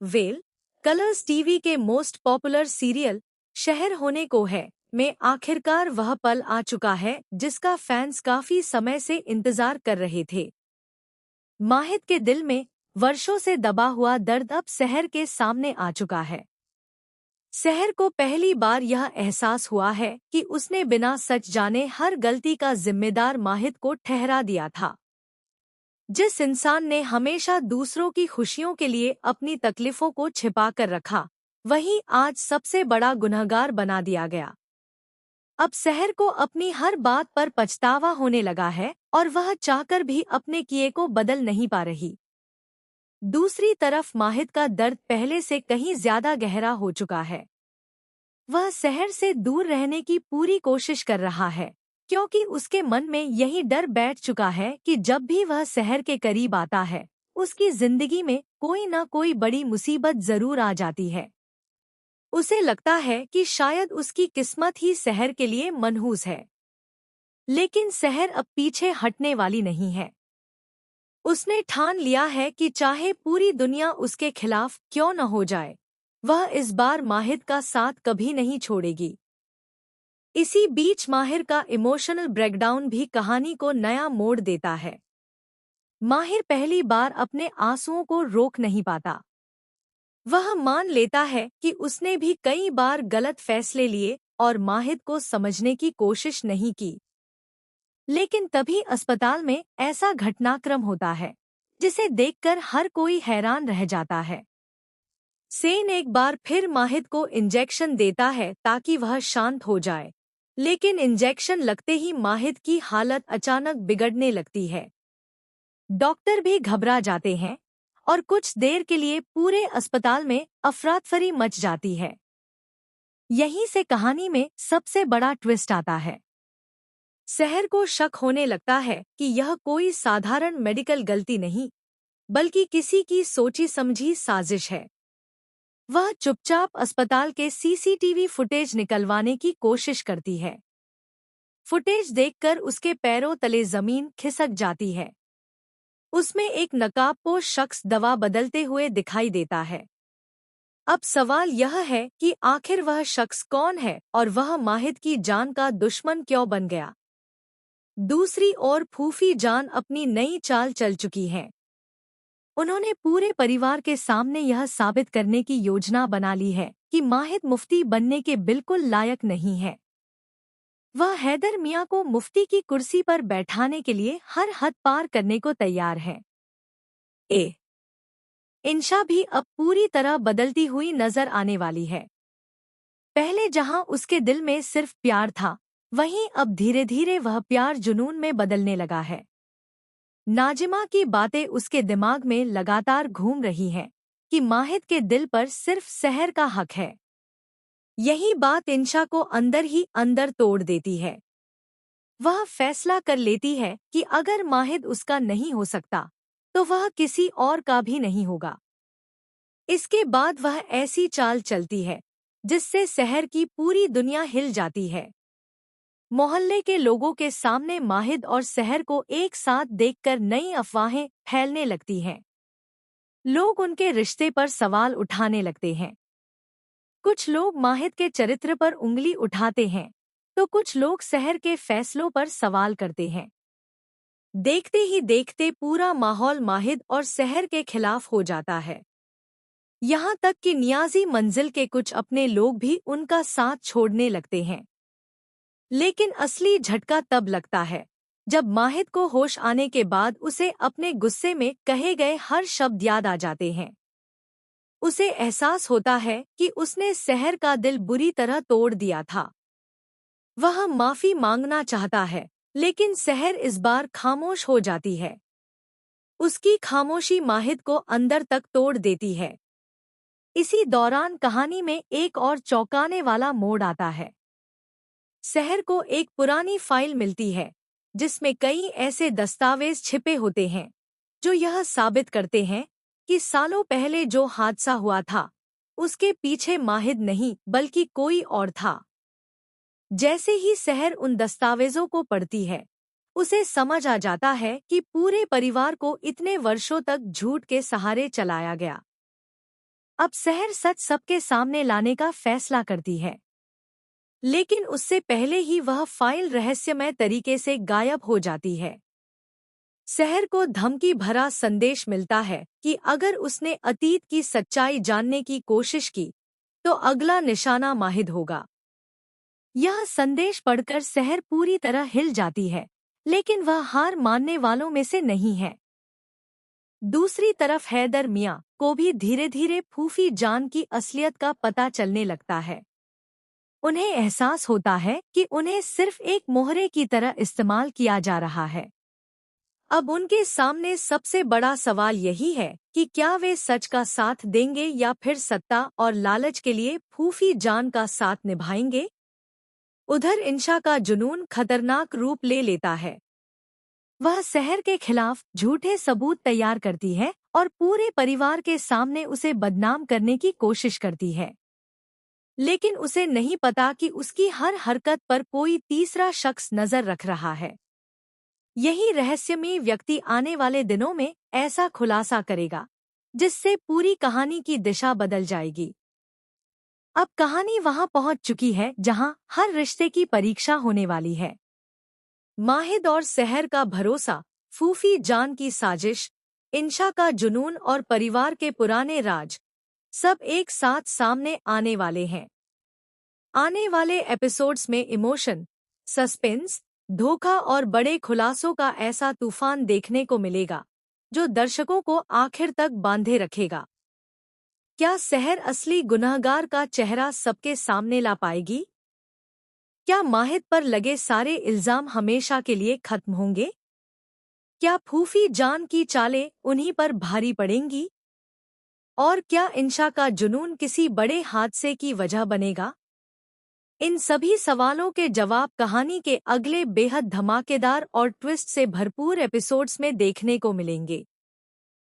Well, Colors TV के most popular serial शहर होने को है में आखिरकार वह पल आ चुका है जिसका फैंस काफी समय से इंतजार कर रहे थे। माहिद के दिल में वर्षों से दबा हुआ दर्द अब शहर के सामने आ चुका है। शहर को पहली बार यह एहसास हुआ है कि उसने बिना सच जाने हर गलती का जिम्मेदार माहिद को ठहरा दिया था। जिस इंसान ने हमेशा दूसरों की खुशियों के लिए अपनी तकलीफों को छिपा कर रखा, वही आज सबसे बड़ा गुनहगार बना दिया गया। अब शहर को अपनी हर बात पर पछतावा होने लगा है और वह चाहकर भी अपने किए को बदल नहीं पा रही। दूसरी तरफ माहिद का दर्द पहले से कहीं ज्यादा गहरा हो चुका है। वह शहर से दूर रहने की पूरी कोशिश कर रहा है, क्योंकि उसके मन में यही डर बैठ चुका है कि जब भी वह शहर के करीब आता है, उसकी जिंदगी में कोई न कोई बड़ी मुसीबत जरूर आ जाती है। उसे लगता है कि शायद उसकी किस्मत ही शहर के लिए मनहूस है। लेकिन शहर अब पीछे हटने वाली नहीं है। उसने ठान लिया है कि चाहे पूरी दुनिया उसके खिलाफ क्यों न हो जाए, वह इस बार माहिद का साथ कभी नहीं छोड़ेगी। इसी बीच माहिर का इमोशनल ब्रेकडाउन भी कहानी को नया मोड़ देता है। माहिर पहली बार अपने आंसुओं को रोक नहीं पाता। वह मान लेता है कि उसने भी कई बार गलत फैसले लिए और माहिद को समझने की कोशिश नहीं की। लेकिन तभी अस्पताल में ऐसा घटनाक्रम होता है जिसे देखकर हर कोई हैरान रह जाता है। सेन एक बार फिर माहिद को इंजेक्शन देता है ताकि वह शांत हो जाए, लेकिन इंजेक्शन लगते ही माहिद की हालत अचानक बिगड़ने लगती है। डॉक्टर भी घबरा जाते हैं और कुछ देर के लिए पूरे अस्पताल में अफरातफरी मच जाती है। यहीं से कहानी में सबसे बड़ा ट्विस्ट आता है। शहर को शक होने लगता है कि यह कोई साधारण मेडिकल गलती नहीं, बल्कि किसी की सोची समझी साजिश है। वह चुपचाप अस्पताल के सीसीटीवी फुटेज निकलवाने की कोशिश करती है। फुटेज देखकर उसके पैरों तले जमीन खिसक जाती है। उसमें एक नकाबपोश शख्स दवा बदलते हुए दिखाई देता है। अब सवाल यह है कि आखिर वह शख्स कौन है और वह माहिद की जान का दुश्मन क्यों बन गया। दूसरी ओर फूफी जान अपनी नई चाल चल चुकी है। उन्होंने पूरे परिवार के सामने यह साबित करने की योजना बना ली है कि माहिद मुफ्ती बनने के बिल्कुल लायक नहीं है। वह हैदर मियां को मुफ्ती की कुर्सी पर बैठाने के लिए हर हद पार करने को तैयार है। इंशा भी अब पूरी तरह बदलती हुई नजर आने वाली है। पहले जहां उसके दिल में सिर्फ प्यार था, वहीं अब धीरे धीरे वह प्यार जुनून में बदलने लगा है। नाजिमा की बातें उसके दिमाग में लगातार घूम रही हैं कि माहिद के दिल पर सिर्फ सहर का हक है। यही बात इंशा को अंदर ही अंदर तोड़ देती है। वह फैसला कर लेती है कि अगर माहिद उसका नहीं हो सकता, तो वह किसी और का भी नहीं होगा। इसके बाद वह ऐसी चाल चलती है जिससे शहर की पूरी दुनिया हिल जाती है। मोहल्ले के लोगों के सामने माहिद और शहर को एक साथ देखकर नई अफवाहें फैलने लगती हैं। लोग उनके रिश्ते पर सवाल उठाने लगते हैं। कुछ लोग माहिद के चरित्र पर उंगली उठाते हैं, तो कुछ लोग शहर के फैसलों पर सवाल करते हैं। देखते ही देखते पूरा माहौल माहिद और शहर के खिलाफ हो जाता है। यहाँ तक कि नियाजी मंजिल के कुछ अपने लोग भी उनका साथ छोड़ने लगते हैं। लेकिन असली झटका तब लगता है जब माहिद को होश आने के बाद उसे अपने गुस्से में कहे गए हर शब्द याद आ जाते हैं। उसे एहसास होता है कि उसने शहर का दिल बुरी तरह तोड़ दिया था। वह माफी मांगना चाहता है, लेकिन शहर इस बार खामोश हो जाती है। उसकी खामोशी माहिद को अंदर तक तोड़ देती है। इसी दौरान कहानी में एक और चौंकाने वाला मोड़ आता है। शहर को एक पुरानी फाइल मिलती है जिसमें कई ऐसे दस्तावेज छिपे होते हैं जो यह साबित करते हैं कि सालों पहले जो हादसा हुआ था, उसके पीछे माहिद नहीं बल्कि कोई और था। जैसे ही शहर उन दस्तावेजों को पढ़ती है, उसे समझ आ जाता है कि पूरे परिवार को इतने वर्षों तक झूठ के सहारे चलाया गया। अब सहर सच सबके सामने लाने का फैसला करती है, लेकिन उससे पहले ही वह फाइल रहस्यमय तरीके से गायब हो जाती है। सहर को धमकी भरा संदेश मिलता है कि अगर उसने अतीत की सच्चाई जानने की कोशिश की तो अगला निशाना माहिद होगा। यह संदेश पढ़कर सहर पूरी तरह हिल जाती है, लेकिन वह हार मानने वालों में से नहीं है। दूसरी तरफ हैदर मियाँ को भी धीरे धीरे फूफी जान की असलियत का पता चलने लगता है। उन्हें एहसास होता है कि उन्हें सिर्फ एक मोहरे की तरह इस्तेमाल किया जा रहा है। अब उनके सामने सबसे बड़ा सवाल यही है कि क्या वे सच का साथ देंगे या फिर सत्ता और लालच के लिए फूफी जान का साथ निभाएंगे। उधर इंशा का जुनून खतरनाक रूप ले लेता है। वह सहर के खिलाफ झूठे सबूत तैयार करती है और पूरे परिवार के सामने उसे बदनाम करने की कोशिश करती है। लेकिन उसे नहीं पता कि उसकी हर हरकत पर कोई तीसरा शख्स नजर रख रहा है। यही रहस्यमयी व्यक्ति आने वाले दिनों में ऐसा खुलासा करेगा जिससे पूरी कहानी की दिशा बदल जाएगी। अब कहानी वहां पहुंच चुकी है जहां हर रिश्ते की परीक्षा होने वाली है। माहिद और सहर का भरोसा, फूफी जान की साजिश, इंशा का जुनून और परिवार के पुराने राज, सब एक साथ सामने आने वाले हैं। आने वाले एपिसोड्स में इमोशन, सस्पेंस, धोखा और बड़े खुलासों का ऐसा तूफान देखने को मिलेगा जो दर्शकों को आखिर तक बांधे रखेगा। क्या सहर असली गुनहगार का चेहरा सबके सामने ला पाएगी? क्या माहिद पर लगे सारे इल्जाम हमेशा के लिए खत्म होंगे? क्या फूफी जान की चालें उन्हीं पर भारी पड़ेंगी? और क्या इंशा का जुनून किसी बड़े हादसे की वजह बनेगा? इन सभी सवालों के जवाब कहानी के अगले बेहद धमाकेदार और ट्विस्ट से भरपूर एपिसोड्स में देखने को मिलेंगे।